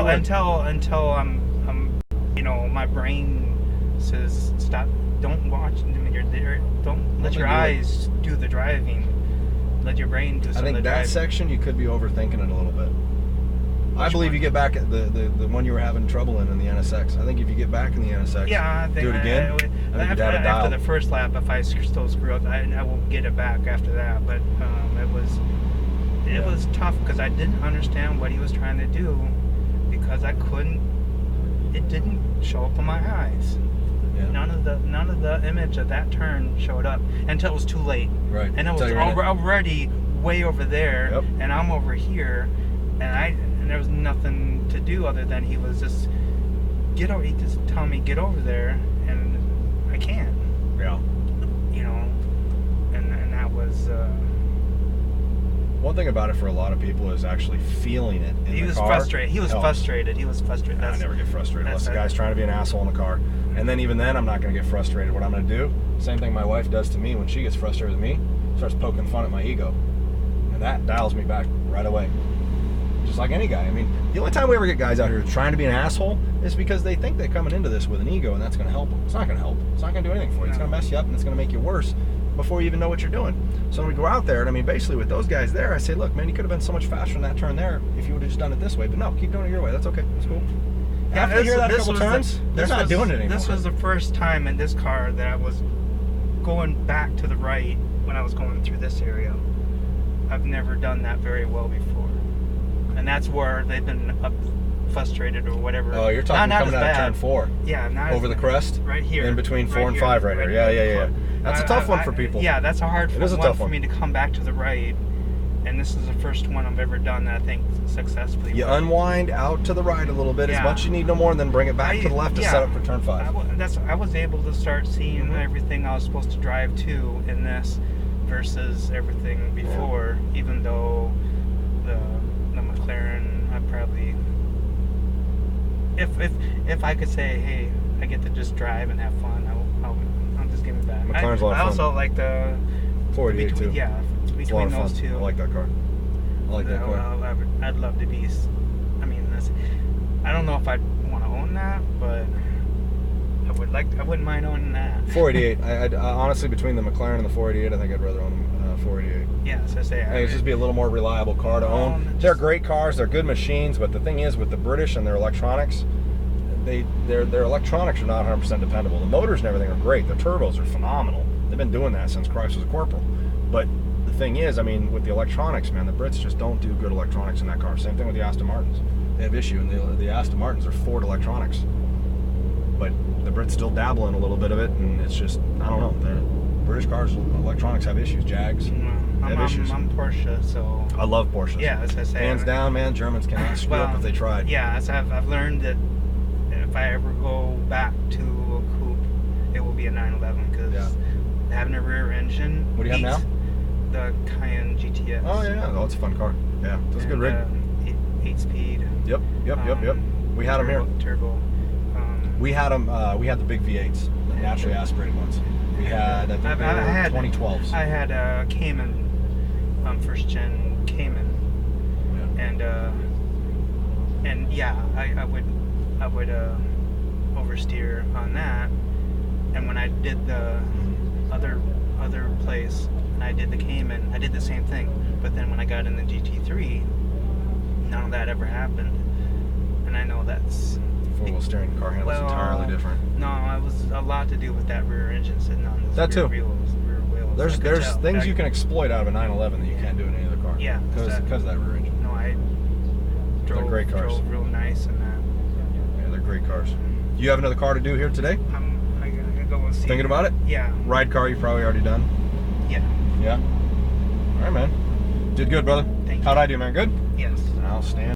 until I'm you know, my brain says stop. Don't watch. You're there. Don't let your eyes do the driving. Let your brain do some of the driving. I think that section you could be overthinking it a little bit. I believe you get back at the one you were having trouble in the NSX. I think if you get back in the NSX, do it again. After the first lap, if I still screw up, I will get it back after that. But it was tough because I didn't understand what he was trying to do because I couldn't. It didn't show up on my eyes. Yeah. None of the image of that turn showed up until it was too late. Right. And it was already way over there, and I'm over here, and there was nothing to do other than he was just he just telling me get over there, and I can't. Yeah. You know, and that was. One thing about it for a lot of people is actually feeling it in the car. He was frustrated. He was frustrated. I never get frustrated unless the guy's trying to be an asshole in the car. And then even then, I'm not going to get frustrated. What I'm going to do, same thing my wife does to me when she gets frustrated with me, starts poking fun at my ego. And that dials me back right away. Just like any guy. I mean, the only time we ever get guys out here trying to be an asshole is because they think they're coming into this with an ego and that's going to help them. It's not going to help. It's not going to do anything for you. It's going to mess you up and it's going to make you worse before you even know what you're doing. So when we go out there, and I mean, basically with those guys there, I say, look, man, you could have been so much faster in that turn there if you would have just done it this way. But no, keep doing it your way. That's okay. That's cool. After you hear that a couple turns, they're not doing it anymore. This was the first time in this car that I was going back to the right when I was going through this area. I've never done that very well before. And that's where they've been frustrated or whatever. Oh, you're talking coming out of turn 4. Yeah, not over the crest? Right here. In between 4 and 5 right here. Yeah. That's a tough one for people. Yeah, that's a hard one for me to come back to the right. And this is the first one I've ever done that I think successfully. You unwind out to the right a little bit as much as you need, no more, and then bring it back to the left to set up for turn 5. I was able to start seeing everything I was supposed to drive to in this versus everything before, even though the McLaren, I probably, if I could say, hey, I get to just drive and have fun, I'll just give it back. McLaren's a lot of fun. I also like the 488 too. Yeah, between those two. I like that car. I like that car. I'd love to be. I mean, I don't know if I'd want to own that, but I wouldn't mind owning that. 488. I honestly, between the McLaren and the 488, I think I'd rather own 488. Yeah, so I say. I think it's just be a little more reliable car to own. They're great cars. They're good machines, but the thing is, with the British and their electronics, their electronics are not 100% dependable. The motors and everything are great. The turbos are phenomenal. They've been doing that since Christ was a corporal. But the thing is, I mean, with the electronics, man, the Brits just don't do good electronics in that car. Same thing with the Aston Martins. They have issue, and the Aston Martins are Ford electronics. But the Brits still dabble in a little bit of it, and it's just, I don't know. The British cars, electronics have issues. Jags have issues. I'm Porsche, so... I love Porsches. Yeah, as I say. Hands down, man, Germans cannot screw up if they tried. Yeah, as I've learned that if I ever go back to a coupe, it will be a 911, because having a rear engine... What do you have now? The Cayenne GTS. Oh, yeah. Oh, it's a fun car. Yeah, it's a good rig. 8-speed. Yep. We had them here. Turbo. We had them. We had the big V8s, the naturally aspirated ones. We had, I had 2012s. I had a Cayman, first gen Cayman, and yeah, I would oversteer on that. And when I did the other place, and I did the Cayman, I did the same thing. But then when I got in the GT3, none of that ever happened. And I know that's... Four-wheel steering, car handles entirely different. No, it was a lot to do with that rear engine sitting on those rear wheels. There's things you can exploit out of a 911 that you can't do in any other car. Yeah, because of that rear engine. No, they're great cars. Drove real nice and that. Yeah, they're great cars. Do you have another car to do here today? I gotta go and see. Thinking about it? Yeah. Ride car you've probably already done? Yeah. Yeah? All right, man. Did good, brother. Thank you. How'd I do, man? Good? Yes. Outstanding.